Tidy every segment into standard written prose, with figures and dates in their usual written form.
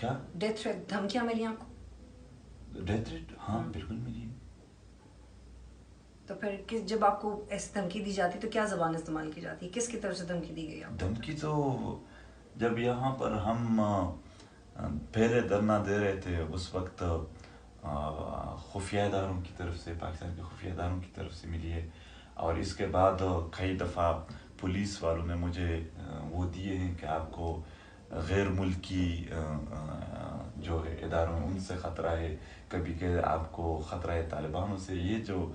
کیا death threat دھمکیاں ملی آپ کو؟ ڈیتھ تھریٹ ہاں بالکل ملی. تو پھر جب آپ کو ایسی دھمکی دی جاتی تو کیا زبان استعمال کی جاتی ہے؟ کس کی طرف سے دھمکی دی گئی آپ کو؟ دھمکی تو جب یہاں پر ہم پہلے دھرنا دے رہے تھے اس وقت خفیہ اداروں کی طرف سے، پاکستان کے خفیہ اداروں کی طرف سے ملی ہے. اور اس کے بعد کئی دفعہ پولیس والوں نے مجھے وہ دیے ہیں کہ آپ کو غیر ملکی جو ہے اداروں ان سے خطرہ ہے، کبھی کہ آپ کو خطرہ ہے طالبانوں سے. یہ جو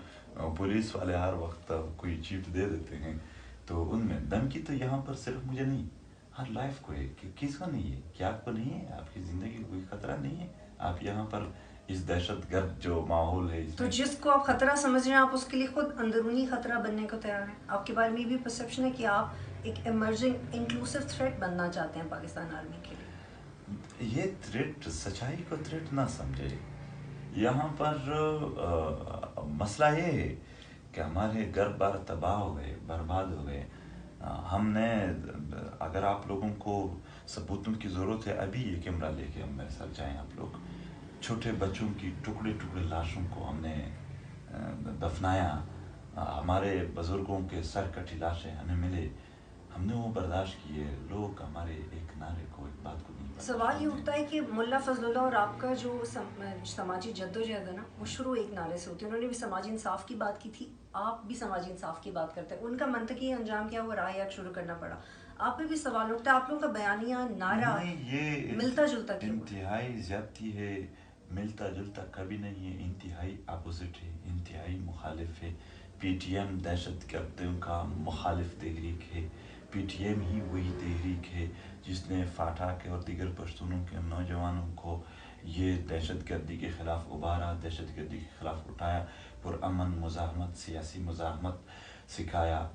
پولیس والے ہر وقت کوئی چیٹ دے دیتے ہیں تو ان میں دھمکی تو یہاں پر صرف مجھے نہیں، ہر لائف کو ہے. کہ کس کو نہیں ہے؟ کیا آپ کو نہیں ہے؟ آپ کی زندگی کو کوئی خطرہ نہیں ہے؟ آپ یہاں پر اس دہشت گرد جو ماحول ہے اس تو میں، جس کو آپ خطرہ سمجھ رہے ہیں آپ اس کے لیے خود اندرونی خطرہ بننے کو تیار ہیں. آپ کے بارے میں بھی پرسیپشن ہے کہ آپ ایک ایمرجنگ انکلوسیو تھریٹ بننا چاہتے ہیں پاکستان آرمی کے لیے. یہ تھریٹ سچائی کو تھریٹ نہ سمجھے. یہاں پر مسئلہ یہ ہے کہ ہمارے گھر بار تباہ ہو گئے، برباد ہو گئے. ہم نے، اگر آپ لوگوں کو ثبوتوں کی ضرورت ہے ابھی یہ کیمرہ لے کے ہم میرے ساتھ جائیں. آپ لوگ چھوٹے بچوں کی ٹکڑے ٹکڑے لاشوں کو ہم نے دفنایا. ہمارے بزرگوں کے سر کٹی لاشیں ہمیں ملے، ہم نے وہ برداشت کیے. لوگ ہمارے ایک نعرے کو، ایک بات کو نہیں برداشت سوال یہ کرتے. اٹھتا ہے کہ ملا فضل اللہ اور آپ کا جو سماجی جدوجہد ہے نا وہ شروع ایک نعرے سے ہوتی ہے. انہوں نے بھی سماجی انصاف کی بات کی تھی، آپ بھی سماجی انصاف کی بات کرتے ہیں. ان کا منطقی انجام کیا ہوا؟ رائے شروع کرنا پڑا. آپ پہ بھی سوال اٹھتا ہے، آپ لوگوں کا بیانیہ نعرہ یہ ملتا جلتا کیوں؟ انتہائی زیادتی ہے. ملتا جلتا کبھی نہیں ہے، انتہائی اپوزٹ ہے، انتہائی مخالف ہے. پی ٹی ایم دہشت گردوں کا مخالف تحریک ہے. پی ٹی ایم ہی وہی تحریک ہے جس نے فاٹا کے اور دیگر پشتونوں کے نوجوانوں کو یہ دہشت گردی کے خلاف ابھارا، دہشت گردی کے خلاف اٹھایا، پرامن مزاحمت، سیاسی مزاحمت سکھایا.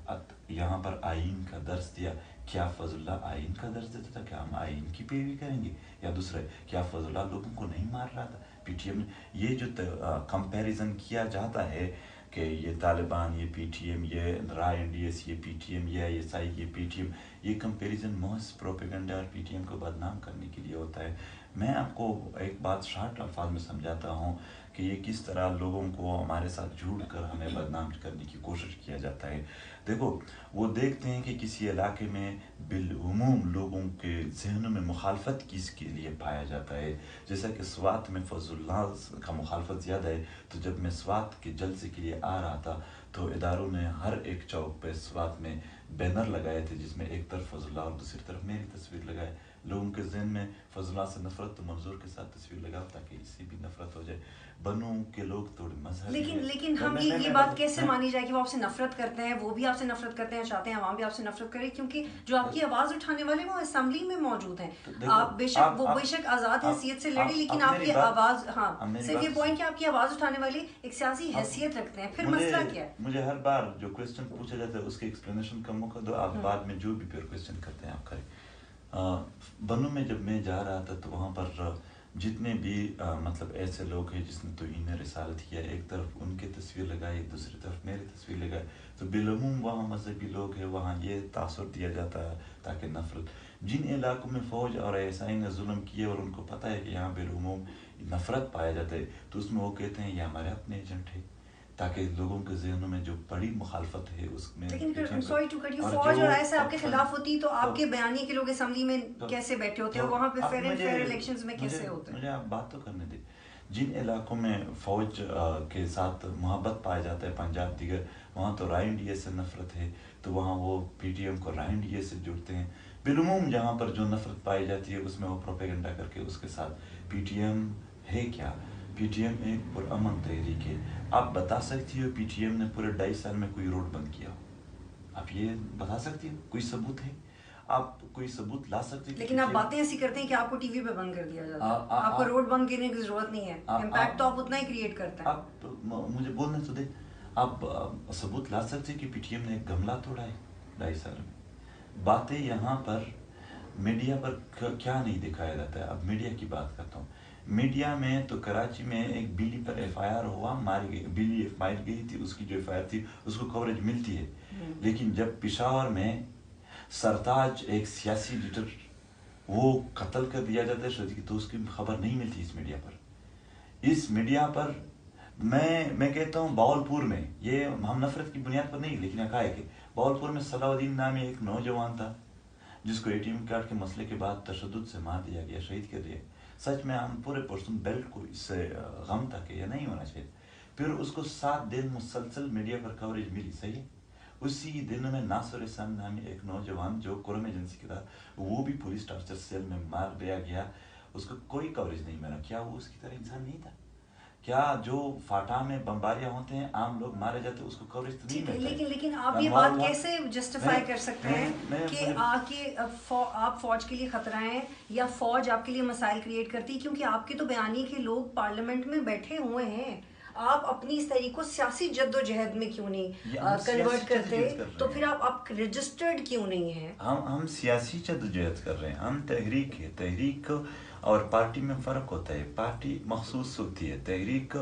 یہاں پر آئین کا درس دیا. کیا فضل اللہ آئین کا درس دیتا تھا؟ کیا ہم آئین کی پیروی کریں گے؟ یا دوسرے، کیا فضل اللہ لوگوں کو نہیں مار رہا تھا؟ پی ٹی ایم نے یہ جو کمپیریزن کیا جاتا ہے کہ یہ طالبان، یہ پی ٹی ایم، یہ رائے این ڈی ایس، یہ پی ٹی ایم، یہ آئی ایس آئی، یہ پی ٹی ایم، یہ کمپیریزن محض پروپیگنڈا اور پی ٹی ایم کو بدنام کرنے کے لیے ہوتا ہے. میں آپ کو ایک بات شارٹ الفاظ میں سمجھاتا ہوں کہ یہ کس طرح لوگوں کو ہمارے ساتھ جھوڑ کر ہمیں بدنام کرنے کی کوشش کیا جاتا ہے. دیکھو، وہ دیکھتے ہیں کہ کسی علاقے میں بالعموم لوگوں کے ذہنوں میں مخالفت کس کے لیے پایا جاتا ہے. جیسا کہ سوات میں فضل اللہ کا مخالفت زیادہ ہے، تو جب میں سوات کے جلسے کے لیے آ رہا تھا تو اداروں نے ہر ایک چوک پہ سوات میں بینر لگائے تھے جس میں ایک طرف فضل اللہ اور دوسری طرف میری تصویر لگائے. لوگوں کے ذہن میں فضل اللہ سے نفرت تو منظور کے ساتھ تصویر لگاؤ تاکہ اس سے بھی نفرت ہو جائے. بنوں کے لوگ تھوڑے مذہبی ہیں. لیکن ہم یہ بات کیسے مانی جائے کہ وہ آپ سے نفرت کرتے ہیں؟ وہ بھی آپ سے نفرت کرتے ہیں، چاہتے ہیں عوام بھی آپ سے نفرت کرے، کیونکہ جو آپ کی آواز اٹھانے والے وہ اسمبلی میں موجود ہیں. آپ بے شک آزاد حیثیت سے لڑی، لیکن آپ کی آواز، ہاں صرف یہ پوائنٹ کہ آپ کی آواز اٹھانے والے ایک سیاسی حیثیت رکھتے ہیں. پھر مسئلہ کیا ہے؟ مجھے ہر بار جو کوشچن پوچھا جاتا ہے اس کے ایکسپلینیشن کا موقع دو. آپ بعد میں جو بھی پھر کوشچن کرتے ہیں آپ کریں. بنوں میں جب میں جا رہا تھا تو وہاں پر جتنے بھی مطلب ایسے لوگ ہیں جس نے توہین رسالت کیا، ایک طرف ان کی تصویر لگائی، دوسری طرف میری تصویر لگائی، تو بالعموم وہاں مذہبی لوگ ہیں، وہاں یہ تاثر دیا جاتا ہے تاکہ نفرت. جن علاقوں میں فوج اور ایسائی نے ظلم کیے اور ان کو پتہ ہے کہ یہاں بالعموم نفرت پایا جاتا ہے، تو اس میں وہ کہتے ہیں یہ ہمارے اپنے ایجنٹ ہیں، تاکہ لوگوں کے ذہنوں میں جو بڑی مخالفت ہے اس میں. لیکن سوری ٹو کٹ یو، فوج اور ایسے آپ کے خلاف ہوتی تو آپ کے بیانیے کے لوگ اسمبلی میں کیسے بیٹھے ہوتے ہیں؟ وہاں پہ فیئر اینڈ فیئر الیکشنز میں کیسے ہوتے ہیں؟ مجھے آپ بات تو کرنے دیں. جن علاقوں میں فوج کے ساتھ محبت پایا جاتا ہے، پنجاب دیگر، وہاں تو رائے این ڈی اے سے نفرت ہے، تو وہاں وہ پی ٹی ایم کو رائے این ڈی اے سے جڑتے ہیں. بالعموم جہاں پر جو نفرت پائی جاتی ہے اس میں وہ پروپیگنڈا کر کے اس کے ساتھ. پی ٹی ایم ہے کیا؟ پی ٹی ایم ایک پرامن تحریک ہے. آپ بتا سکتی ہو پی ٹی ایم نے پورے 2.5 سال میں کوئی روڈ بند کیا ہو؟ آپ یہ بتا سکتی ہو؟ کوئی ثبوت ہے؟ آپ کوئی ثبوت لا سکتے؟ لیکن آپ باتیں ایسی کرتے ہیں کہ آپ کو ٹی وی پہ بند کر دیا جاتا ہے. آپ کو روڈ بند کرنے کی ضرورت نہیں ہے، امپیکٹ تو آپ اتنا ہی کریٹ کرتے ہیں. آپ مجھے بولنے تو دیں. آپ ثبوت لا سکتے کہ پی ٹی ایم نے ایک گملہ توڑا ہے 2.5 سال میں؟ باتیں یہاں پر میڈیا پر کیا نہیں دکھایا جاتا ہے. اب میڈیا کی بات کرتا ہوں. میڈیا میں تو کراچی میں ایک بیلی پر ایف آئی آر ہوا، ماری گئی بیلی، ماری گئی تھی، اس کی جو ایف آئی آر تھی اس کو کوریج ملتی ہے. لیکن جب پشاور میں سرتاج ایک سیاسی لیڈر وہ قتل کر دیا جاتا ہے تو اس کی خبر نہیں ملتی اس میڈیا پر میں کہتا ہوں باولپور میں، یہ ہم نفرت کی بنیاد پر نہیں لیکن حقائق ہے، باولپور میں صلاح الدین نامی ایک نوجوان تھا جس کو ATM کارڈ کے مسئلے کے بعد تشدد سے مار دیا گیا، شہید کر دیا۔ سچ میں ہم پورے پرسن بیلٹ کو اس سے غم تھا کہ یہ نہیں ہونا چاہیے۔ پھر اس کو 7 دن مسلسل میڈیا پر کوریج ملی، صحیح؟ اسی دن میں ناصر احسان نامی ایک نوجوان جو کرم ایجنسی کا تھا وہ بھی پولیس ٹارچر سیل میں مار دیا گیا، اس کو کوئی کوریج نہیں ملا۔ کیا وہ اس کی طرح انسان نہیں تھا؟ کیا جو فاٹا میں بمباریاں ہوتے ہیں عام لوگ مارے جاتے ہیں اس کو کوریج تو نہیں ملتا؟ لیکن آپ یہ بات کیسے جسٹیفائی کر سکتے ہیں کہ آپ فوج کے لیے خطرہ ہیں یا فوج آپ کے لیے مسائل کریٹ کرتی ہے؟ کیونکہ آپ کے تو بیانیے کے لوگ پارلیمنٹ میں بیٹھے ہوئے ہیں، آپ اپنی اس تحریک کو سیاسی جد و جہد میں کیوں نہیں کنورٹ کرتے؟ تو پھر آپ رجسٹرڈ کیوں نہیں ہیں؟ ہم سیاسی جد و جہد کر رہے ہیں، ہم تحریک ہے۔ تحریک اور پارٹی میں فرق ہوتا ہے، پارٹی مخصوص ہوتی ہے، تحریک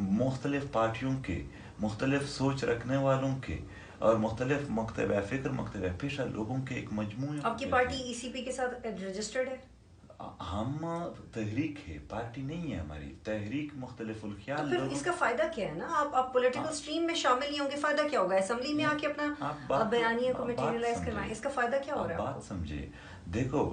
مختلف پارٹیوں کے، مختلف سوچ رکھنے والوں کے اور مختلف مکتبہ فکر مکتبہ پیشہ لوگوں کے ایک مجموعے۔ آپ کی پارٹی ECP کے ساتھ رجسٹرڈ ہے؟ ہم تحریک ہے، پارٹی نہیں ہے ہماری، تحریک مختلف الخیال۔ تو پھر اس کا فائدہ کیا ہے نا؟ آپ پولیٹیکل سٹریم میں شامل نہیں ہوں گے، فائدہ کیا ہوگا؟ اسمبلی میں آ کے اپنا بیانیے کو میٹیریلائز کروائیں، اس کا فائدہ کیا ہو رہا ہے؟ بات سمجھے، دیکھو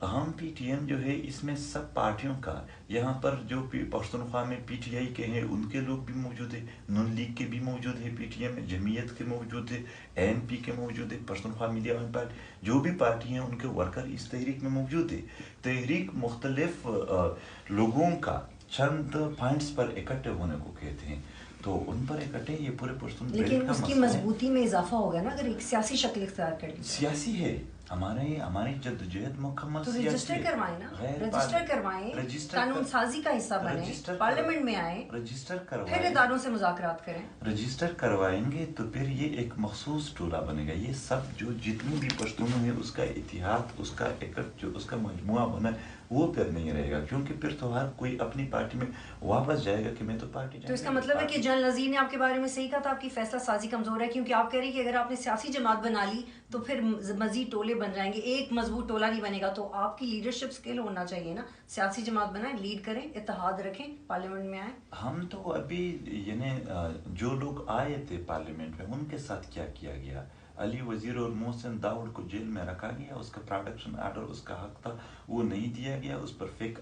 ہم PTM جو ہے اس میں سب پارٹیوں کا، یہاں پر جو پختونخوا میں PTI کے ہیں ان کے لوگ بھی موجود ہیں، نون لیگ کے بھی موجود ہیں، PTM میں جمعیت کے موجود ہیں، ANP کے موجود ہیں، پختونخوا میڈیا پارٹی، جو بھی پارٹی ہیں ان کے ورکر اس تحریک میں موجود ہیں۔ تحریک مختلف لوگوں کا چند پوائنٹس پر اکٹھے ہونے کو کہتے ہیں، تو ان پر اکٹھے یہ پورے پرسن، لیکن اس کی مضبوطی میں اضافہ ہوگا نا اگر ایک سیاسی شکل اختیار کر لی۔ سیاسی ہے ہماری جدوجہد مکمل تو سیاسی ہے۔ رجسٹر کروائیں نا، رجسٹر کروائیں، قانون سازی کا حصہ بنیں، پارلیمنٹ میں آئیں، رجسٹر کروائیں، پھر اداروں سے مذاکرات کریں۔ رجسٹر کروائیں گے تو پھر یہ ایک مخصوص ٹولہ بنے گا، یہ سب جو جتنی بھی پشتون ہیں اس کا اتحاد، اس کا جو اس کا مجموعہ بنا ہے وہ پھر نہیں رہے گا، کیونکہ پھر تو ہر کوئی اپنی پارٹی میں واپس جائے گا کہ میں تو پارٹی۔ تو اس کا مطلب ہے کہ جنرل نذیر نے آپ کے بارے میں صحیح کہا تھا، آپ کی فیصلہ سازی کمزور ہے، کیونکہ آپ کہہ رہی ہیں کہ اگر آپ نے سیاسی جماعت بنا لی تو پھر مزید ٹولے بن جائیں گے، ایک مضبوط ٹولہ نہیں بنے گا۔ تو آپ کی لیڈرشپ سکل ہونا چاہیے نا، سیاسی جماعت بنائیں، لیڈ کریں، اتحاد رکھیں، پارلیمنٹ میں آئیں۔ ہم تو ابھی یعنی جو لوگ آئے تھے پارلیمنٹ میں ان کے ساتھ کیا کیا گیا؟ علی وزیر اور محسن داؤد کو جیل میں رکھا گیا، اس کا پروٹیکشن آرڈر اس کا حق تھا وہ نہیں دیا گیا، اس پر فیک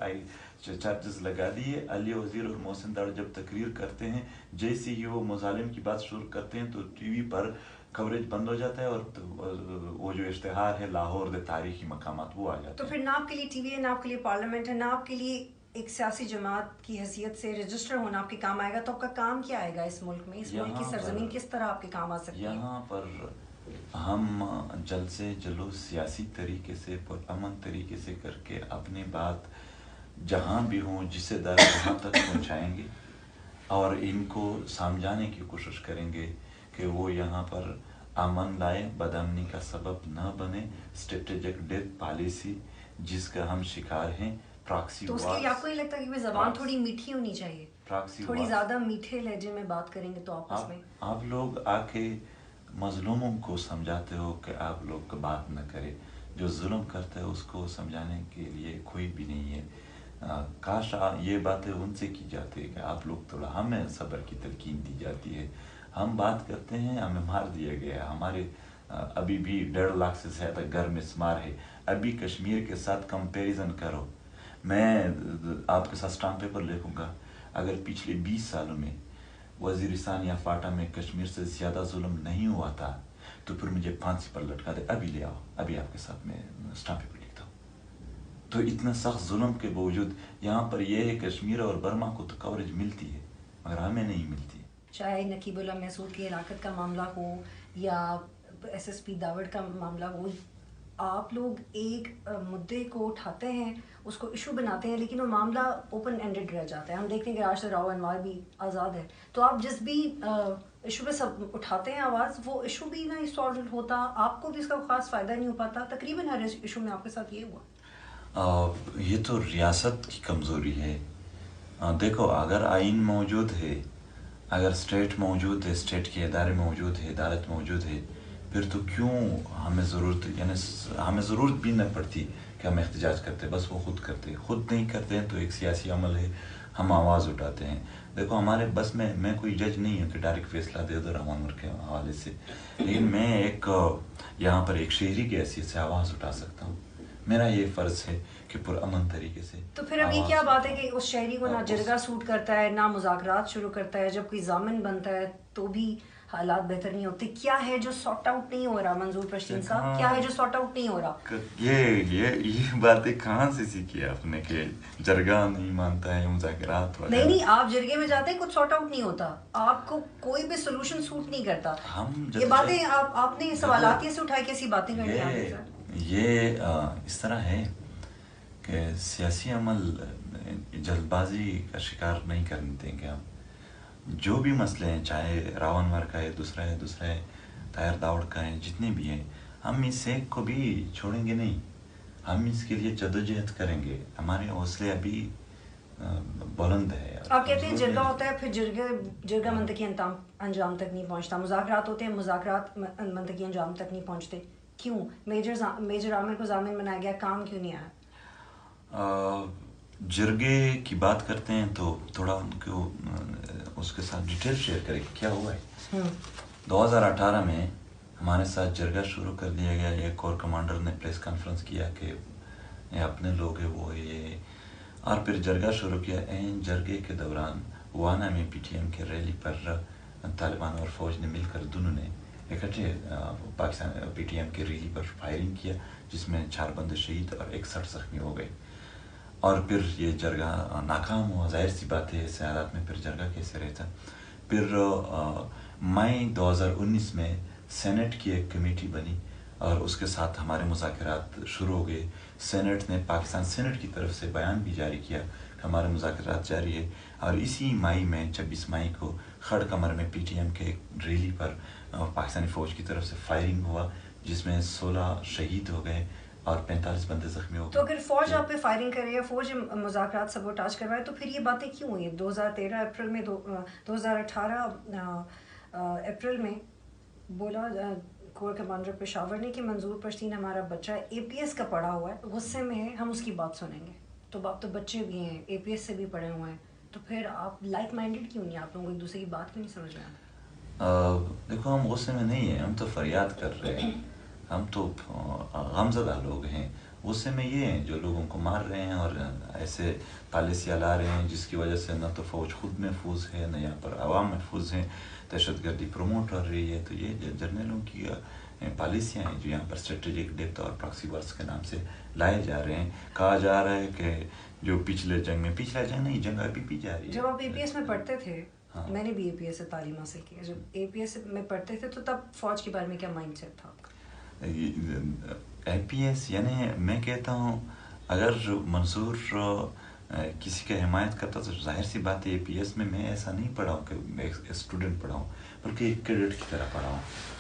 چارجز لگا دیے۔ علی وزیر اور محسن داؤد جب تقریر کرتے ہیں جیسے ہی وہ مظالم کی بات شروع کرتے ہیں تو TV پر کوریج بند ہو جاتا ہے اور وہ جو اشتہار ہے لاہور دے تاریخی مقامات وہ آ جاتے ہیں۔ تو پھر نہ آپ کے لیے TV ہے، نہ آپ کے لیے پارلیمنٹ ہے، نہ آپ کے لیے ایک سیاسی جماعت کی حیثیت سے رجسٹر ہونا آپ کے کام آئے گا، تو آپ کا کام کیا آئے گا اس ملک میں؟ اس ملک کی سرزمین کس طرح آپ کے کام آ سکتی ہے؟ یہاں پر ہم جلسے جلوس سیاسی طریقے سے پرامن طریقے سے کر کے اپنی بات جہاں بھی ہوں جسے دار وہاں تک پہنچائیں گے اور ان کو سمجھانے کی کوشش کریں گے کہ وہ یہاں پر امن لائے، بدامنی کا سبب نہ بنے، اسٹریٹجک ڈیتھ پالیسی جس کا ہم شکار ہیں، پراکسی تو اس کے لیے آپ کو نہیں لگتا کہ زبان تھوڑی میٹھی ہونی چاہیے؟ تھوڑی زیادہ میٹھے لہجے میں بات کریں گے تو آپس میں آپ لوگ آ کے مظلوموں کو سمجھاتے ہو کہ آپ لوگ بات نہ کرے، جو ظلم کرتا ہے اس کو سمجھانے کے لیے کوئی بھی نہیں ہے۔ کاش یہ باتیں ان سے کی جاتی ہے کہ آپ لوگ تھوڑا، ہمیں صبر کی تلقین دی جاتی ہے، ہم بات کرتے ہیں ہمیں مار دیا گیا، ہمارے ابھی بھی 1.5 لاکھ سے زیادہ گھر میں اسمار ہے۔ ابھی کشمیر کے ساتھ کمپیریزن کرو، میں آپ کے ساتھ اسٹامپ پیپر لکھوں گا، اگر پچھلے 20 سالوں میں وزیرستان یا فاٹا میں کشمیر سے زیادہ ظلم نہیں ہوا تھا تو پھر مجھے پھانسی پر لٹکا دے، ابھی لے آؤ، ابھی آپ کے ساتھ میں اسٹامپ پیپر لکھتا ہوں۔ تو اتنا سخت ظلم کے باوجود یہاں پر یہ ہے کشمیر اور برما کو تو کوریج ملتی ہے مگر ہمیں نہیں ملتی ہے۔ چاہے نقیب اللہ محسود کی ہلاکت کا معاملہ ہو یا SSP داوڑ کا معاملہ ہو، آپ لوگ ایک مدعے کو اٹھاتے ہیں، اس کو ایشو بناتے ہیں، لیکن وہ معاملہ اوپن اینڈڈ رہ جاتا ہے۔ ہم دیکھتے ہیں کہ راشد راؤ انوار بھی آزاد ہے، تو آپ جس بھی ایشو پہ سب اٹھاتے ہیں آواز، وہ ایشو بھی نہیں سالو ہوتا، آپ کو بھی اس کا خاص فائدہ نہیں ہو پاتا۔ تقریباً ہر ایشو میں آپ کے ساتھ یہ ہوا۔ یہ تو ریاست کی کمزوری ہے۔ دیکھو اگر آئین موجود ہے، اگر اسٹیٹ موجود ہے، اسٹیٹ کے ادارے موجود ہے، عدالت موجود ہے، پھر تو کیوں ہمیں ضرورت بھی نہ پڑتی کہ کہ ہم احتجاج کرتے، بس وہ خود نہیں کرتے ہیں تو ایک سیاسی عمل ہے، ہم آواز اٹھاتے ہیں. دیکھو ہمارے بس میں کوئی جج نہیں ہوں کہ ڈائریکٹ فیصلہ دے دو رحمان ور کے حوالے سے، لیکن میں ایک یہاں پر ایک شہری کی حیثیت سے آواز اٹھا سکتا ہوں. میرا یہ فرض ہے کہ پرامن طریقے سے. تو پھر اب یہ کیا بات ہے کہ اس شہری کو نہ جرگہ سوٹ کرتا ہے، نہ مذاکرات شروع کرتا ہے، جب کوئی ضامن بنتا ہے تو بھی حالات بہتر نہیں ہوتے؟ کیا ہے جو سارٹ آؤٹ نہیں ہو رہا منظور پشتین صاحب؟ کیا ہے جو سارٹ آؤٹ نہیں ہو رہا؟ یہ باتیں کہاں سے سیکھی آپ نے کہ جرگہ نہیں مانتا ہے، مذاکرات وغیرہ؟ نہیں، آپ جرگے میں جاتے ہیں، کچھ سارٹ آؤٹ نہیں ہوتا، آپ کو کوئی بھی سولوشن سوٹ نہیں کرتا. یہ باتیں آپ نے سوالاتیہ سے اٹھائی کیسی باتیں کرنی آگے سر؟ یہ اس طرح ہے کہ سیاسی عمل جلد بازی کا شکار نہیں کرنے دیں گے ہم. جو بھی مسئلے ہیں، چاہے راون ور کا ہے، دوسرا ہے طاہر داؤڑ کا ہے، جتنے بھی ہیں، ہم اس ایک کو بھی چھوڑیں گے نہیں. ہم اس کے لیے جدوجہد کریں گے. ہمارے حوصلے ابھی بلند ہے. آپ کہتے ہیں جرگہ ہوتا ہے، پھر جرگہ منطقی انجام تک نہیں پہنچتا. مذاکرات ہوتے ہیں، مذاکرات منطقی انجام تک نہیں پہنچتے. کیوں؟ میجر عامر کو ضامن بنایا گیا، کام کیوں نہیں آیا؟ جرگے کی بات کرتے ہیں تو تھوڑا ان کو اس کے ساتھ ڈیٹیل شیئر کریں کیا ہوا ہے. 2018 میں ہمارے ساتھ جرگہ شروع کر دیا گیا. ایک کور کمانڈر نے پریس کانفرنس کیا کہ یہ اپنے لوگ ہیں، وہ یہ، اور پھر جرگہ شروع کیا. جرگے کے دوران وانا میں پی ٹی ایم کے ریلی پر طالبان اور فوج نے مل کر دونوں نے اکٹھے پاکستان پی ٹی ایم کے ریلی پر فائرنگ کیا، جس میں 4 بندے شہید اور 61 زخمی ہو گئے. اور پھر یہ جرگہ ناکام ہوا. ظاہر سی بات ہے ایسے حالات میں پھر جرگہ کیسے رہتا. پھر مئی 2019 میں سینٹ کی ایک کمیٹی بنی اور اس کے ساتھ ہمارے مذاکرات شروع ہو گئے. سینٹ نے پاکستان سینٹ کی طرف سے بیان بھی جاری کیا کہ ہمارے مذاکرات جاری ہے. اور اسی مئی میں 26 مئی کو خڑ کمر میں پی ٹی ایم کے ایک ریلی پر پاکستانی فوج کی طرف سے فائرنگ ہوا، جس میں 16 شہید ہو گئے اور 45 بندے زخمی ہو گئے. تو اگر فوج آپ پہ فائرنگ کر رہی ہے، فوج مذاکرات سبوٹاج کر رہا ہے، تو پھر یہ باتیں کیوں ہوئی؟ 2013 اپریل میں 2018 اپریل میں بولا کور کمانڈر پشاور نے کہ منظور پشتین ہمارا بچہ اے پی ایس کا پڑھا ہوا ہے، غصے میں ہے، ہم اس کی بات سنیں گے. تو آپ تو بچے بھی ہیں، اے پی ایس سے بھی پڑھے ہوئے ہیں، تو پھر آپ لائک مائنڈیڈ کیوں نہیں؟ آپ لوگوں کو ایک دوسرے کی بات کیوں نہیں سمجھ رہے ہیں؟ دیکھو ہم غصے میں نہیں ہیں، ہم تو فریاد کر رہے ہیں. ہم تو غمزدہ لوگ ہیں. غصے میں یہ ہیں جو لوگوں کو مار رہے ہیں اور ایسے پالیسیاں لا رہے ہیں جس کی وجہ سے نہ تو فوج خود محفوظ ہے، نہ یہاں پر عوام محفوظ ہیں. دہشت گردی پروموٹ ہو رہی ہے. تو یہ جرنیلوں کی پالیسیاں ہیں جو یہاں پر اسٹریٹجک ڈیپتھ اور پراکسی ورس کے نام سے لائے جا رہے ہیں. کہا جا رہا ہے کہ جو پچھلا جنگ نہیں، جنگ ابھی بھی جاری ہے. جب آپ اے پی ایس میں پڑھتے تھے، میں نے بھی اے پی ایس سے تعلیم حاصل کی، جب اے پی ایس میں پڑھتے تھے تو تب فوج کے بارے میں کیا مائنڈ سیٹ تھا آپ کا؟ اے پی ایس یعنی میں کہتا ہوں اگر منصور کسی کا حمایت کرتا تو ظاہر سی بات ہے اے پی ایس میں ایسا نہیں پڑھا ہوں کہ میں ایک اسٹوڈنٹ پڑھا ہوں، بلکہ ایک کیڈٹ کی طرح پڑھا ہوں.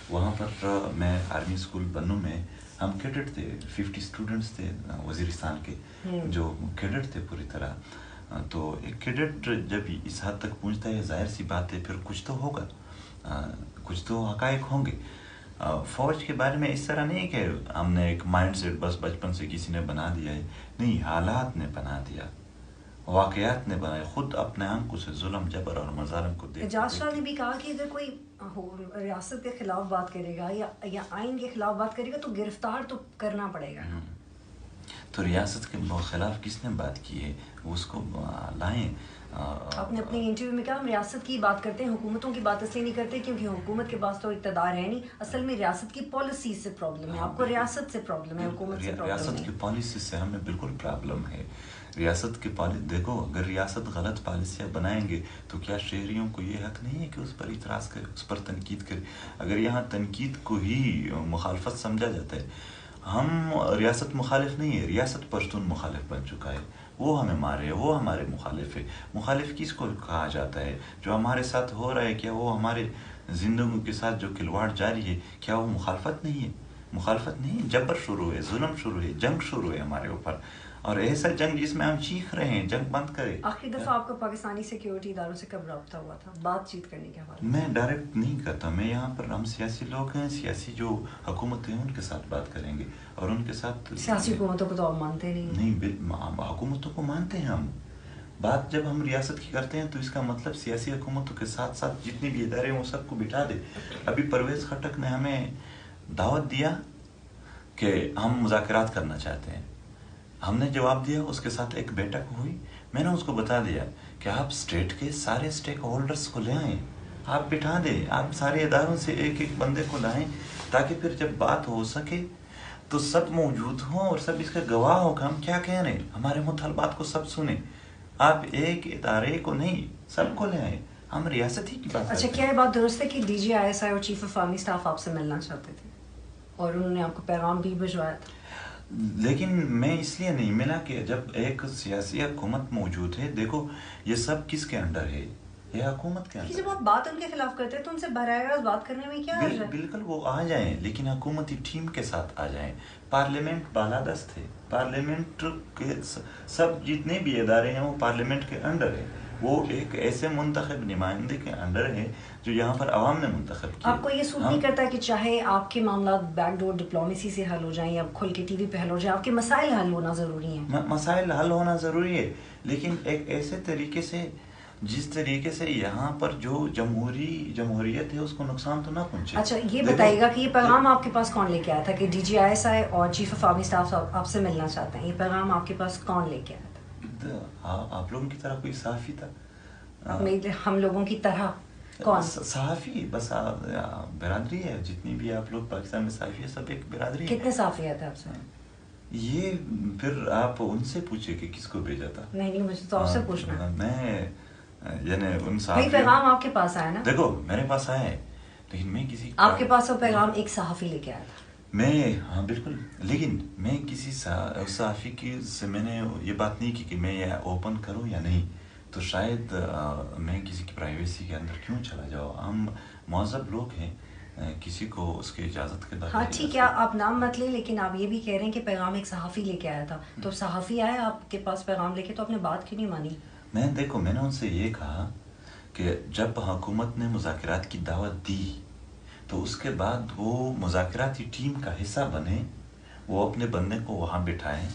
وہاں پر میں آرمی اسکول بنوں میں ہم کیڈٹ تھے، 50 اسٹوڈنٹس تھے وزیرستان کے جو کیڈٹ تھے پوری طرح. تو ایک کیڈٹ جب اس حد تک پہنچتا ہے ظاہر سی بات ہے پھر کچھ تو ہوگا، کچھ تو حقائق ہوں گے. فوج کے بارے میں اس طرح نہیں کہ ہم نے ایک مائنڈ سیٹ بس بچپن سے کسی نے بنا دیا ہے، نہیں، حالات نے بنا دیا، واقعات نے بنایا. خود اپنے آنکھوں سے ظلم جبر اور مظالم کو دیکھ. اعجاز شاہ نے بھی کہا کہ اگر کوئی ریاست کے خلاف بات کرے گا یا آئین کے خلاف بات کرے گا تو گرفتار تو کرنا پڑے گا. تو ریاست کے خلاف کس نے بات کی ہے، اس کو لائیں. آپ نے اپنے انٹرویو میں کہا ہم ریاست کی بات کرتے ہیں، حکومتوں کی بات اس لیے نہیں کرتے کیونکہ حکومت کے پاس تو اقتدار ہے نہیں. اصل میں ریاست کی پالیسی سے پرابلم ہے. آپ کو ریاست سے پرابلم ہے، حکومت سے پرابلم نہیں. ریاست کی پالیسی سے ہمیں بالکل پرابلم ہے. ریاست کی دیکھو اگر ریاست غلط پالیسیاں بنائیں گے تو کیا شہریوں کو یہ حق نہیں ہے کہ اس پر اعتراض کرے، اس پر تنقید کرے؟ اگر یہاں تنقید کو ہی مخالفت سمجھا جاتا ہے، ہم ریاست مخالف نہیں ہے، ریاست پشتون مخالف بن چکا ہے. وہ ہمیں مارے، وہ ہمارے مخالف ہے. مخالف کس کو کہا جاتا ہے؟ جو ہمارے ساتھ ہو رہا ہے کیا وہ ہمارے زندگیوں کے ساتھ جو کھلواڑ جاری ہے کیا وہ مخالفت نہیں ہے؟ مخالفت نہیں، جبر شروع ہے، ظلم شروع ہے، جنگ شروع ہے ہمارے اوپر، اور ایسا جنگ جس میں ہم چیخ رہے ہیں جنگ بند کرے. آخری دفعہ آپ کا پاکستانی سیکیورٹی اداروں سے کب رابطہ ہوا تھا بات چیت کرنے کے حوالے؟ میں ڈائریکٹ نہیں کرتا، میں یہاں پر ہم سیاسی لوگ ہیں، سیاسی جو حکومت ہیں ان کے ساتھ بات کریں گے، اور ان کے ساتھ سیاسی حکومتوں کو تو آپ مانتے نہیں. حکومتوں کو مانتے ہیں ہم. بات جب ہم ریاست کی کرتے ہیں تو اس کا مطلب سیاسی حکومتوں کے ساتھ ساتھ جتنے بھی ادارے ہیں وہ سب کو بٹھا دے. ابھی پرویز خٹک نے ہمیں دعوت دیا کہ ہم مذاکرات کرنا چاہتے ہیں، ہم نے جواب دیا، اس کے ساتھ ایک بیٹھک ہوئی. میں نے اس کو بتا دیا کہ آپ اسٹیٹ کے سارے اسٹیک ہولڈرس کو لے آئیں، آپ بٹھا دیں، آپ سارے اداروں سے ایک ایک بندے کو لائیں، تاکہ پھر جب بات ہو سکے تو سب موجود ہوں اور سب اس کا گواہ ہو کہ ہم کیا کہہ رہے ہیں، ہمارے مطالبات کو سب سنیں. آپ ایک ادارے کو نہیں، سب کو لے آئیں، ہم ریاست ہی کی بات کرتے ہیں. اچھا، کیا یہ بات درست ہے کہ D G I S I اور چیف آف آرمی اسٹاف آپ سے ملنا چاہتے تھے اور انہوں نے آپ کو پیغام بھی بھجوایا تھا؟ لیکن میں اس لیے نہیں ملا کہ جب ایک سیاسی حکومت موجود ہے، دیکھو یہ سب کس کے انڈر ہے، یہ حکومت کے انڈر. جب آپ بات ان کے خلاف کرتے ہیں تو ان سے براہ راست بات کرنے میں کیا حرج ہے؟ بالکل وہ آ جائیں، لیکن حکومتی ٹیم کے ساتھ آ جائیں. پارلیمنٹ بالادست ہے، پارلیمنٹ کے سب جتنے بھی ادارے ہیں وہ پارلیمنٹ کے انڈر ہے، وہ ایک ایسے منتخب نمائندے کے انڈر ہے جو یہاں پر عوام نے منتخب کیا. آپ کو یہ سوٹ نہیں کرتا کہ چاہے آپ کے معاملات بیک ڈور ڈپلومیسی سے حل ہو جائیں یا کھل کے ٹی وی پہ حل ہو جائیں، آپ کے مسائل حل ہونا ضروری ہیں؟ مسائل حل ہونا ضروری ہے، لیکن ایک ایسے طریقے سے جس طریقے سے یہاں پر جو جمہوریت ہے اس کو نقصان تو نہ پہنچے. اچھا، یہ بتائیے گا کہ یہ پیغام آپ کے پاس کون لے کے آیا تھا کہ D G I S I اور چیف آف آرمی اسٹاف آپ سے ملنا چاہتے ہیں؟ یہ پیغام آپ کے پاس کون لے کے آیا تھا؟ آپ لوگوں کی طرح کوئی صحافی تھا. ہم لوگوں کی طرح کون؟ صحافی، بس برادری ہے، جتنی بھی آپ لوگ پاکستان میں صحافی ہے سب ایک برادری ہے. کتنے صحافی آتے آپ سے؟ یہ پھر آپ ان سے پوچھے کہ کس کو بھیجا تھا. نہیں، مجھے تو آپ سے پوچھنا. میں یعنی ان بھائی پیغام آپ کے پاس آیا نا؟ دیکھو میرے پاس آیا ہے، لیکن میں کسی آپ کے پاس وہ پیغام ایک صحافی لے کے آیا تھا. ہاں بالکل، لیکن میں کسی صحافی کی سے میں نے یہ بات نہیں کی کہ میں یہ اوپن کروں یا نہیں، تو شاید میں کسی کی پرائیویسی کے اندر کیوں چلا جاؤ. ہم مہذب لوگ ہیں، کسی کو اس کی اجازت کے ہاں ٹھیک ہے، آپ نام مت لیں، لیکن آپ یہ بھی کہہ رہے ہیں کہ پیغام ایک صحافی لے کے آیا تھا. تو صحافی آیا آپ کے پاس پیغام لے کے، تو آپ نے بات کیوں نہیں مانی؟ دیکھو میں نے ان سے یہ کہا کہ جب حکومت نے مذاکرات کی دعوت دی تو اس کے بعد وہ مذاکراتی ٹیم کا حصہ بنے، وہ اپنے بندے کو وہاں بٹھائیں،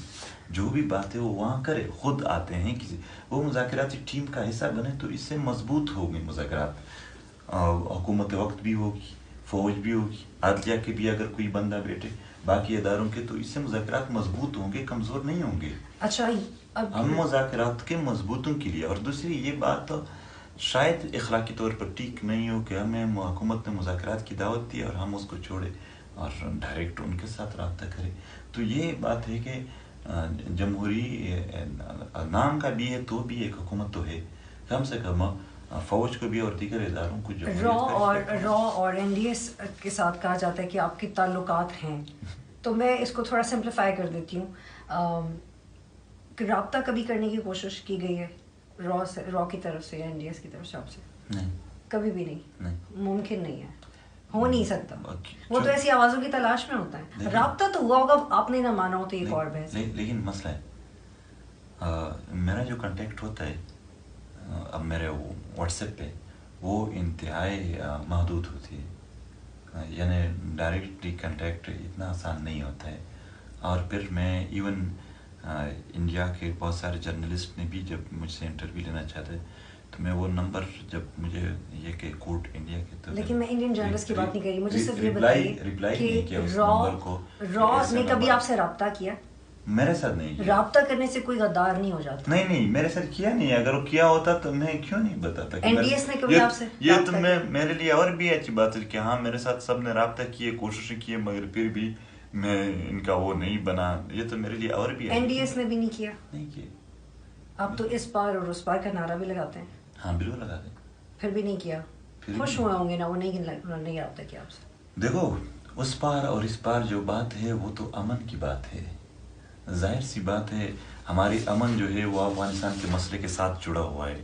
جو بھی بات ہے وہ وہاں کرے، خود آتے ہیں وہ مذاکراتی ٹیم کا حصہ بنے تو اس سے مضبوط ہوگی مذاکرات. حکومت وقت بھی ہوگی، فوج بھی ہوگی، عدلیہ کے بھی اگر کوئی بندہ بیٹھے، باقی اداروں کے، تو اس سے مذاکرات مضبوط ہوں گے، کمزور نہیں ہوں گے. اچھا، ہم مذاکرات کے مضبوطوں کے لیے. اور دوسری یہ بات شاید اخلاقی طور پر ٹھیک نہیں ہو کہ ہمیں حکومت نے مذاکرات کی دعوت دی اور ہم اس کو چھوڑے اور ڈائریکٹ ان کے ساتھ رابطہ کریں. تو یہ بات ہے کہ جمہوری نام کا بھی ہے تو بھی ایک حکومت تو ہے، کم سے کم فوج کو بھی اور دیگر اداروں کو را اور این ڈی ایس کے ساتھ کہا جاتا ہے کہ آپ کے تعلقات ہیں. تو میں اس کو تھوڑا سمپلیفائی کر دیتی ہوں، کہ رابطہ کبھی کرنے کی کوشش کی گئی ہے را کی طرف سے یا این ڈی ایس کی طرف سے آپ سے؟ نہیں، کبھی بھی نہیں. ممکن نہیں ہے، ہو نہیں سکتا. وہ تو ایسی آوازوں کی تلاش میں ہوتا ہے. رابطہ تو ہوا ہوگا، آپ نے نہ مانا ہو تو ایک اور بحث. لیکن مسئلہ ہے میرا جو کنٹیکٹ ہوتا ہے اب میرے واٹس ایپ پہ وہ انتہائی محدود ہوتی ہے، یعنی ڈائریکٹلی کنٹیکٹ اتنا آسان نہیں ہوتا ہے. اور پھر میں ایون انڈیا کے بہت سارے جرنلسٹ نے بھی جب مجھ سے انٹرویو لینا چاہتے تو میں وہ نمبر جب مجھے یہ کہ کوٹ انڈیا کے تو، لیکن میں انڈین جرنلسٹ کی بات نہیں کر رہی، مجھے صرف یہ بتائیے کہ را نے کبھی آپ سے رابطہ کیا؟ میرے ساتھ نہیں کیا. رابطہ کرنے سے کوئی غدار نہیں ہو جاتا. نہیں میرے ساتھ کیا نہیں. اگر وہ کیا ہوتا تو میں کیوں نہیں بتاتا. این ڈی ایس نے کبھی آپ سے یہ تو میرے لیے اور بھی اچھی بات ہے کہ ہاں میرے ساتھ سب نے رابطہ کیے، کوششیں کی، مگر پھر بھی میں ان کا وہ نہیں بنا. یہ تو میرے لیے اور بھی این ڈی ایس نے بھی نہیں کیا. نہیں کیا. آپ تو اس پار اور اس پار کا نعرہ بھی لگاتے ہیں. ہاں بالکل لگاتے ہیں. پھر بھی نہیں کیا. خوش ہوئے ہوں گے نا، وہ نہیں رابطہ کیا آپ سے. دیکھو اس پار اور اس پار جو بات ہے وہ تو امن کی بات ہے. ظاہر سی بات ہے ہماری امن جو ہے وہ افغانستان کے مسئلے کے ساتھ جڑا ہوا ہے.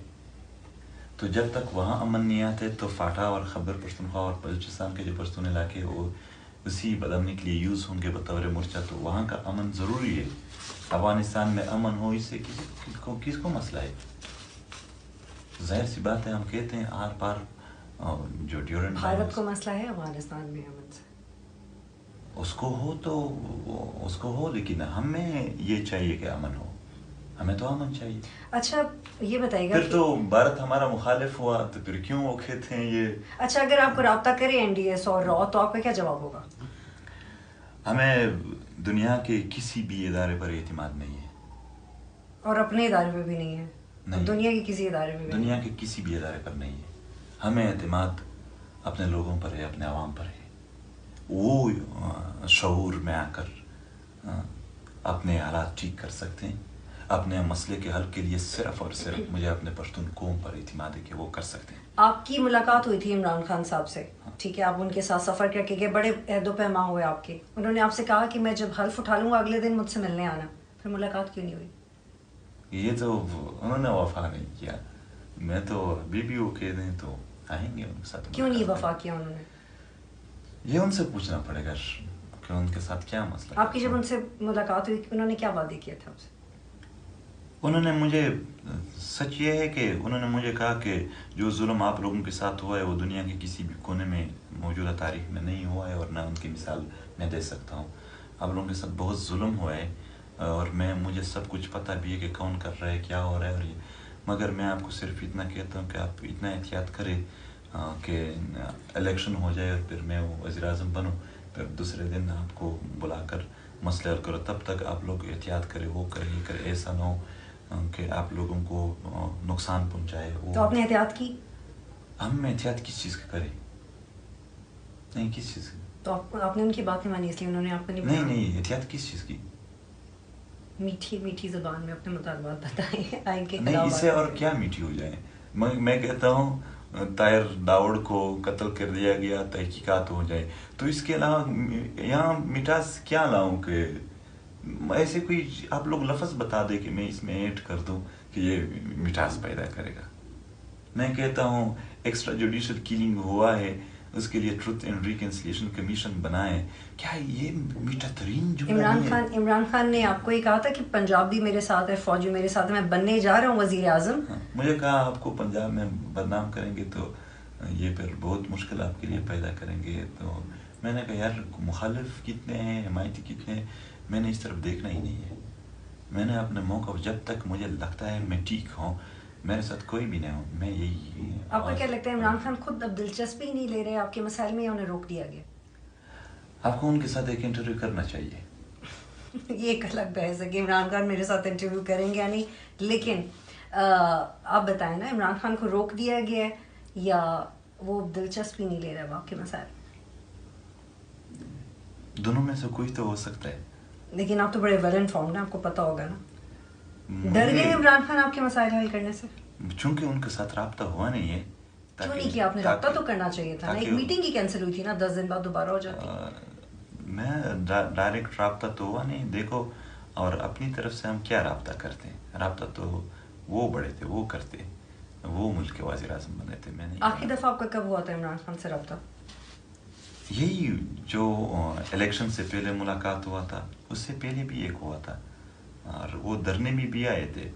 تو جب تک وہاں امن نہیں آتے تو فاٹا اور خیبر پختونخوا اور بلوچستان کے جو پشتون علاقے وہ اسی بدامنی کے لیے یوز ہوں گے بطور مرچہ، تو وہاں کا امن ضروری ہے. افغانستان میں امن ہو، اس سے کس کو مسئلہ ہے؟ ظاہر سی بات ہے، ہم کہتے ہیں آر پار جو ڈیورنٹ بھارت کو مسئلہ ہے افغانستان میں امن سے، اس کو ہو، لیکن ہمیں یہ چاہیے کہ امن ہو، ہمیں تو امن چاہیے. اچھا یہ بتائیے گا پھر تو بھارت ہمارا مخالف ہوا تو پھر کیوں وہ کہتے ہیں یہ. اچھا اگر آپ کو رابطہ کرے NDS اور را تو آپ کا کیا جواب ہوگا؟ ہمیں دنیا کے کسی بھی ادارے پر اعتماد نہیں ہے، اور اپنے ادارے پہ بھی نہیں ہے؟ دنیا کے کسی ادارے پہ بھی نہیں؟ دنیا کے کسی بھی ادارے پر نہیں ہے. ہمیں اعتماد اپنے لوگوں پر ہے، اپنے عوام پر ہے. وہ شعور میں آ کر اپنے حالات ٹھیک کر سکتے ہیں. اپنے مسئلے کے حل کے لیے صرف اور صرف مجھے اپنے پشتون قوم پر اعتماد ہے کہ وہ کر سکتے ہیں. آپ کی ملاقات ہوئی تھی عمران خان صاحب سے، ٹھیک ہے، آپ ان کے ساتھ سفر کر کے گئے، بڑے عہد و پیما ہوئے آپ کے. انہوں نے آپ سے کہا کہ میں جب حلف اٹھا لوں گا اگلے دن مجھ سے ملنے آنا، پھر ملاقات کیوں نہیں ہوئی؟ یہ تو انہوں نے وفا نہیں کیا. میں تو ابھی بھی وہ کہہ دیں تو آئیں گے ان کے ساتھ. کیوں نہیں وفا کیا انہوں نے؟ یہ ان سے پوچھنا پڑے گا کہ ان کے ساتھ کیا مسئلہ. آپ کی جب ان سے ملاقات ہوئی انہوں نے کیا وعدے کیے تھے آپ سے؟ انہوں نے مجھے، سچ یہ ہے کہ انہوں نے مجھے کہا کہ جو ظلم آپ لوگوں کے ساتھ ہوا ہے وہ دنیا کے کسی بھی کونے میں موجودہ تاریخ میں نہیں ہوا ہے، اور نہ ان کی مثال میں دے سکتا ہوں. آپ لوگوں کے ساتھ بہت ظلم ہوا ہے، اور مجھے سب کچھ پتہ بھی ہے کہ کون کر رہا ہے، کیا ہو رہا ہے. اور یہ مگر میں آپ کو صرف اتنا کہتا ہوں کہ آپ اتنا احتیاط کریں کہ الیکشن ہو جائے اور پھر میں وہ وزیر اعظم بنوں، پھر دوسرے دن آپ کو بلا کر مسئلہ حل کرو. تب تک آپ لوگ احتیاط کریں، وہ کریں، یہ کریں، ایسا نہ ہو کہ آپ لوگوں کو نقصان پہنچائے. تو آپ نے احتیاط کی؟ ہم احتیاط کس چیز کی کریں؟ نہیں، کس چیز کی؟ تو آپ نے ان کی بات نہیں مانی اس لیے انہوں نے آپ کو نہیں احتیاط کس چیز کی؟ میٹھی میٹھی زبان میں اپنے مطالبات بتائیں آئین کے نہیں، خلاف. اس سے اور کیا میٹھی ہو جائے؟ میں کہتا ہوں طاہر داؤڑ کو قتل کر دیا گیا، تحقیقات ہو جائے، تو اس کے علاوہ یہاں مٹھاس کیا لاؤں؟ کہ ایسے کوئی آپ لوگ لفظ بتا دے کہ میں اس میں ایڈ کر دوں کہ یہ مٹھاس پیدا کرے گا. میں کہتا ہوں ایکسٹرا جوڈیشل کلنگ ہوا ہے، اس کے لیے ٹروتھ اینڈ ریکنسیلیشن کمیشن بنائے. کیا یہ میٹھا ترین جملہ نہیں ہے؟ عمران خان نے آپ کو یہ کہا تھا کہ پنجاب بھی میرے ساتھ ہے، فوجی میرے ساتھ ہے، میں بننے جا رہا ہوں وزیر اعظم. مجھے کہا آپ کو پنجاب میں بدنام کریں گے تو یہ پھر بہت مشکل آپ کے لیے پیدا کریں گے. تو میں نے کہا یار مخالف کتنے ہیں، حمایتی کتنے ہیں، میں نے اس طرف دیکھنا ہی نہیں ہے. میں نے اپنے موقع جب تک مجھے لگتا ہے میں ٹھیک ہوں، میرے ساتھ کوئی بھی نہ ہو، میں یہی. آپ کو کیا لگتا ہے عمران خان خود اب دلچسپی نہیں لے رہے آپ کے مسائل میں، یا انہیں روک دیا گیا؟ آپ کو ان کے ساتھ ایک انٹرویو کرنا چاہیے. یہ ایک الگ بحث ہے کہ عمران خان میرے ساتھ انٹرویو کریں گے یا نہیں، لیکن آپ بتائیں نا عمران خان کو روک دیا گیا ہے یا وہ دلچسپی نہیں لے رہا آپ کے مسائل؟ دونوں میں سے کوئی تو ہو سکتا ہے. لیکن آپ تو بڑے ویل انفارمڈ ہیں، آپ کو پتہ ہوگا نا. ڈر گئے عمران خان آپ کے مسائل حل کرنے سے؟ چونکہ ان کے ساتھ رابطہ ہوا نہیں ہے. کیوں نہیں کیا؟ آپ نے رابطہ تو کرنا چاہیے تھا نا. ایک میٹنگ ہی کینسل ہوئی تھی نا، 10 دن بعد دوبارہ ہو جاتی. میں ڈائریکٹ رابطہ تو ہوا نہیں. دیکھو، اور اپنی طرف سے ہم کیا رابطہ کرتے ہیں؟ رابطہ تو وہ بڑے تھے، وہ کرتے، وہ ملک کے وزیر اعظم بنے تھے. میں نے آخری دفعہ آپ کا کب ہوا تھا عمران خان سے رابطہ؟ یہی جو الیکشن سے پہلے ملاقات ہوا تھا، اس سے پہلے بھی ایک ہوا تھا، اور وہ دھرنے میں بھی آئے تھے.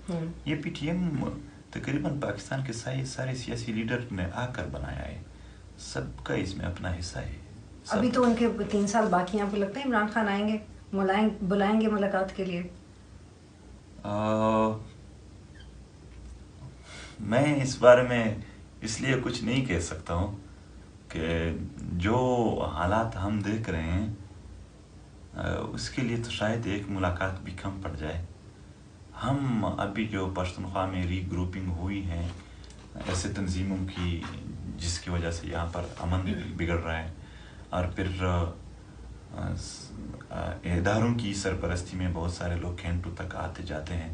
یہ پی ٹی ایم تقریباً پاکستان کے سارے سیاسی لیڈر نے آ کر بنایا ہے، سب کا اس میں اپنا حصہ ہے. ابھی تو ان کے 3 سال باقی ہیں، آپ کو لگتا ہے عمران خان آئیں گے، بلائیں گے ملاقات کے لیے؟ میں اس بارے میں اس لیے کچھ نہیں کہہ سکتا ہوں کہ جو حالات ہم دیکھ رہے ہیں اس کے لیے تو شاید ایک ملاقات بھی کم پڑ جائے. ہم ابھی جو پشتونخوا میں ری گروپنگ ہوئی ہیں ایسے تنظیموں کی، جس کی وجہ سے یہاں پر امن بگڑ رہا ہے، اور پھر اداروں کی سرپرستی میں بہت سارے لوگ کھینٹو تک آتے جاتے ہیں،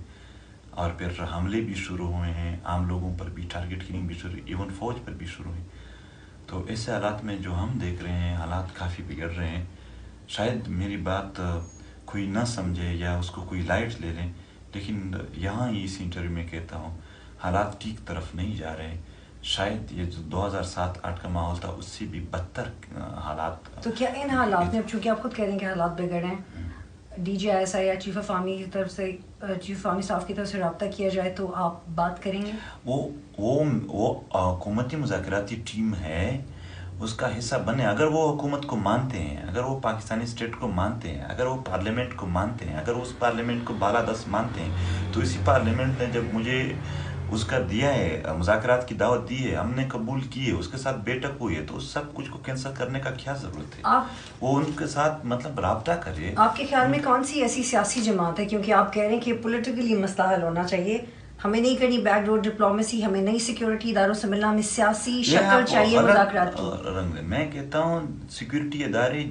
اور پھر حملے بھی شروع ہوئے ہیں، عام لوگوں پر بھی ٹارگٹ کلنگ بھی شروع ہوئی، ایون فوج پر بھی شروع ہوئی. تو ایسے حالات میں جو ہم دیکھ رہے ہیں، حالات کافی بگڑ رہے ہیں. شاید میری بات کوئی نہ سمجھے یا اس کو کوئی لائٹ لے لیں، لیکن یہاں ہی اس انٹرویو میں کہتا ہوں حالات ٹھیک طرف نہیں جا رہے ہیں. شاید یہ جو 2007-8 کا ماحول تھا اس سے بھی بدتر حالات. تو کیا ان حالات میں، اب چونکہ آپ خود کہہ رہے ہیں کہ حالات بگڑ ہیں، D G I S I یا چیف آف آرمی کی طرف سے، چیف آرمی اسٹاف کی طرف سے رابطہ کیا جائے تو آپ بات کریں گے؟ وہ حکومتی مذاکراتی ٹیم ہے، اس کا حصہ بنے. اگر وہ حکومت کو مانتے ہیں، اگر وہ پاکستانی اسٹیٹ کو مانتے ہیں، اگر وہ پارلیمنٹ کو مانتے ہیں، اگر وہ اس پارلیمنٹ کو بالادست مانتے ہیں، تو اسی پارلیمنٹ نے جب مجھے اس کا دیا ہے، مذاکرات کی دعوت دی ہے، ہم نے قبول کی ہے، اس کے ساتھ بیٹھک ہوئی ہے، تو اس سب کچھ کو کینسل کرنے کا کیا ضرورت ہے؟ وہ ان کے ساتھ مطلب رابطہ کرے. آپ کے خیال میں کون سی ایسی سیاسی جماعت ہے، کیونکہ آپ کہہ رہے ہیں کہ پولیٹیکلی مسئلہ حل ہونا چاہیے، ہمیں نہیں کرنی بیک ڈور ڈپلومیسی، ہمیں نئی سیکیورٹی اداروں سے ملنا، ہمیں سیاسی شکل چاہیے مذاکرات کی. میں کہتا ہوں سیکیورٹی ادارے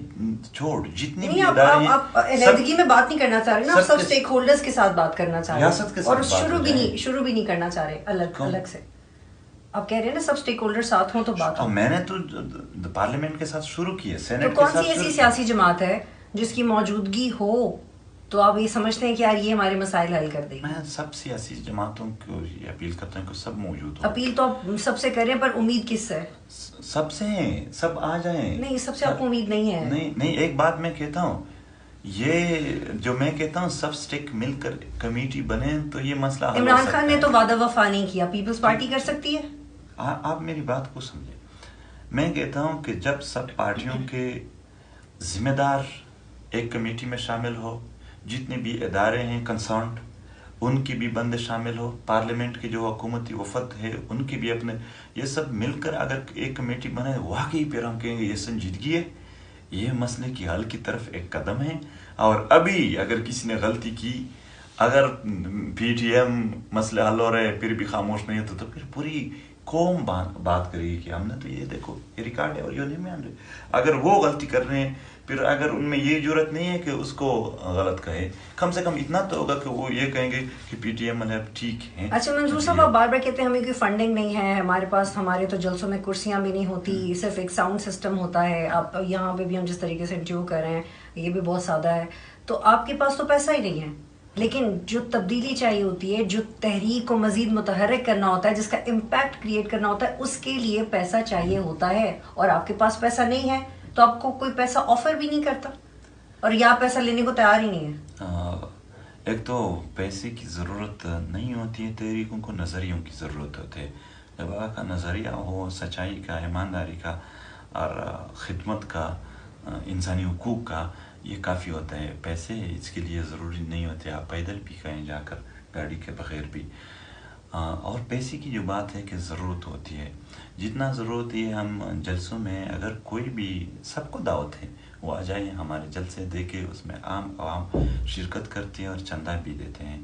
چھوڑ، جتنے بھی ادارے ہیں، آپ علیحدگی میں بات نہیں کرنا چاہ رہے نا، آپ سب اسٹیک ہولڈرز کے ساتھ بات کرنا چاہ رہے ہیں، اور شروع بھی نہیں کرنا چاہ رہے الگ سے. آپ کہہ رہے ہیں نا سب اسٹیک ہولڈر ساتھ ہوں تو بات ہو. میں نے تو پارلیمنٹ کے ساتھ شروع کی ہے، سینٹ کے ساتھ. کون سی ایسی سیاسی جماعت ہے جس کی موجودگی ہو تو آپ یہ سمجھتے ہیں کہ یار یہ ہمارے مسائل حل کر دے گی؟ میں سب سیاسی جماعتوں کو یہ اپیل کرتا ہوں کہ سب موجود ہوں. اپیل تو آپ سب سے کریں، پر امید کس سے؟ سب سے ہیں، سب آ جائیں. نہیں، سب سے آپ کو امید نہیں ہے. نہیں، ایک بات میں کہتا ہوں، یہ جو میں کہتا ہوں سب اسٹیک مل کر کمیٹی بنے تو یہ مسئلہ حل ہو سکتا ہے. عمران خان نے تو وعدہ وفا نہیں کیا، پیپلز پارٹی کر سکتی ہے؟ آپ میری بات کو سمجھیں. میں کہتا ہوں کہ جب سب پارٹیوں کے ذمہ دار ایک کمیٹی میں شامل ہو، جتنے بھی ادارے ہیں کنسرنڈ ان کی بھی بندے شامل ہو، پارلیمنٹ کے جو حکومتی وفد ہے ان کی بھی اپنے، یہ سب مل کر اگر ایک کمیٹی بنے، واقعی پھر ہم کہیں گے یہ سنجیدگی ہے، یہ مسئلے کی حل کی طرف ایک قدم ہے. اور ابھی اگر کسی نے غلطی کی، اگر پی ٹی ایم مسئلے حل ہو رہے پھر بھی خاموش نہیں ہوتا، تو پھر پوری قوم بات کرے گی کہ ہم نے تو یہ دیکھو یہ ریکارڈ ہے اور یہ نہیں مان رہے. اگر وہ غلطی کر رہے ہیں، پھر اگر ان میں یہ جرت نہیں ہے کہ اس کو غلط کہے، کم سے کم اتنا تو ہوگا کہ وہ یہ کہیں گے کہ پی ٹی ایم مطلب ٹھیک ہے. اچھا منظور صاحب، آپ بار بار کہتے ہیں ہمیں کوئی فنڈنگ نہیں ہے، ہمارے پاس، ہمارے تو جلسوں میں کرسیاں بھی نہیں ہوتی، صرف ایک ساؤنڈ سسٹم ہوتا ہے. آپ یہاں پہ بھی ہم جس طریقے سے انٹرویو کر رہے ہیں یہ بھی بہت سادہ ہے، تو آپ کے پاس تو پیسہ ہی نہیں ہے. لیکن جو تبدیلی چاہیے ہوتی ہے، جو تحریک کو مزید متحرک کرنا ہوتا ہے، جس کا امپیکٹ کریٹ کرنا ہوتا ہے، اس کے لیے پیسہ چاہیے ہوتا ہے، اور آپ کے پاس پیسہ نہیں ہے تو آپ کو کوئی پیسہ آفر بھی نہیں کرتا، اور یا پیسہ لینے کو تیار ہی نہیں ہے. ایک تو پیسے کی ضرورت نہیں ہوتی ہے، تحریکوں کو نظریوں کی ضرورت ہوتی ہے. جب آپ کا نظریہ ہو سچائی کا، ایمانداری کا اور خدمت کا، انسانی حقوق کا، یہ کافی ہوتا ہے. پیسے اس کے لیے ضروری نہیں ہوتے، آپ پیدل بھی کہیں جا کر گاڑی کے بغیر بھی. اور پیسے کی جو بات ہے کہ ضرورت ہوتی ہے، جتنا ضرورت ہے ہم جلسوں میں اگر کوئی بھی، سب کو دعوت ہے وہ آ جائیں ہمارے جلسے دیکھے، اس میں عام عوام شرکت کرتے ہیں اور چندہ بھی دیتے ہیں.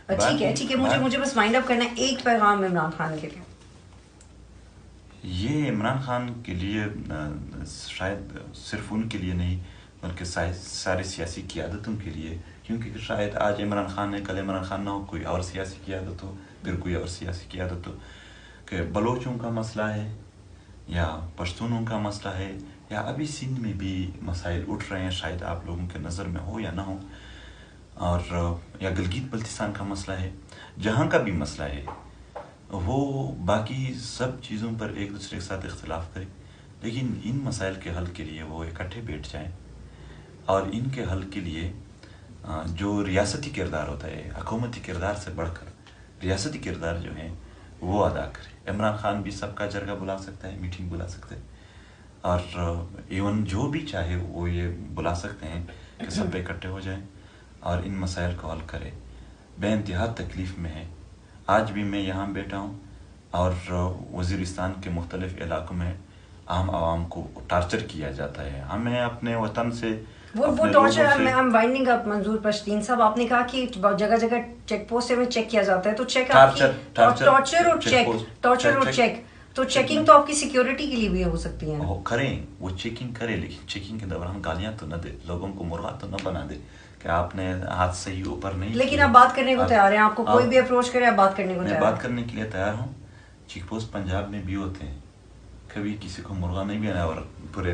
ٹھیک ہے، مجھے بس وائنڈ اپ کرنا ہے. ایک پیغام عمران خان کے لیے. یہ عمران خان کے لیے شاید صرف ان کے لیے نہیں بلکہ سارے سیاسی قیادتوں کے لیے، کیونکہ شاید آج عمران خان ہے، کل عمران خان نہ ہو، کوئی اور سیاسی قیادت ہو، پھر کوئی اور سیاسی قیادت ہو، کہ بلوچوں کا مسئلہ ہے یا پشتونوں کا مسئلہ ہے، یا ابھی سندھ میں بھی مسائل اٹھ رہے ہیں، شاید آپ لوگوں کے نظر میں ہو یا نہ ہو، اور یا گلگت بلتستان کا مسئلہ ہے، جہاں کا بھی مسئلہ ہے، وہ باقی سب چیزوں پر ایک دوسرے کے ساتھ اختلاف کرے، لیکن ان مسائل کے حل کے لیے وہ اکٹھے بیٹھ جائیں، اور ان کے حل کے لیے جو ریاستی کردار ہوتا ہے، حکومتی کردار سے بڑھ کر ریاستی کردار جو ہیں وہ ادا کرے. عمران خان بھی سب کا جرگہ بلا سکتا ہے، میٹنگ بلا سکتے ہیں، اور ایون جو بھی چاہے وہ یہ بلا سکتے ہیں کہ سب اکٹھے ہو جائیں اور ان مسائل کو حل کرے. بے انتہا تکلیف میں ہے. آج بھی میں یہاں بیٹھا ہوں اور وزیرستان کے مختلف علاقوں میں عام عوام کو ٹارچر کیا جاتا ہے. ہمیں اپنے وطن سے وہ ٹارچر، I'm winding up منظور پشتین صاحب. آپ نے کہا کہ جگہ جگہ چیک پوسٹ میں چیک کیا جاتا ہے، تو چیک ٹارچر اور چیک تو چیکنگ تو آپ کی سیکیورٹی کے لیے بھی ہو سکتی ہے. وہ کریں، وہ چیکنگ کرے، لیکن چیکنگ کے دوران گالیاں تو نہ دے، لوگوں کو مرغا تو نہ بنا دے کہ آپ نے ہاتھ سے ہی اوپر نہیں. لیکن آپ بات کرنے کو تیار ہیں، آپ کو کوئی بھی اپروچ کرے آپ بات کرنے کو تیار ہیں؟ میں بات کرنے کے لیے تیار ہوں. چیک پوسٹ پنجاب میں بھی ہوتے ہیں، کبھی کسی کو مرغا نہیں بنا، اور پورے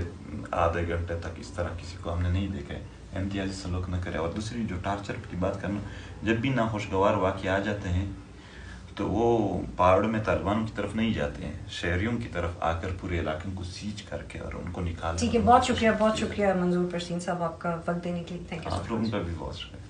آدھے گھنٹے تک اس طرح کسی کو ہم نے نہیں دیکھا ہے. امتیازی سلوک نہ کرے. اور دوسری جو ٹارچر کی بات کرنا، جب بھی ناخوشگوار واقعہ آ جاتے ہیں تو وہ پہاڑوں میں طالبانوں کی طرف نہیں جاتے ہیں، شہریوں کی طرف آ کر پورے علاقے کو سیچ کر کے اور ان کو نکالا. ٹھیک ہے، بہت شکریہ منظور پرسین صاحب آپ کا وقت دینے کے لیے. Thank you. آپ لوگوں کا بھی بہت شکریہ.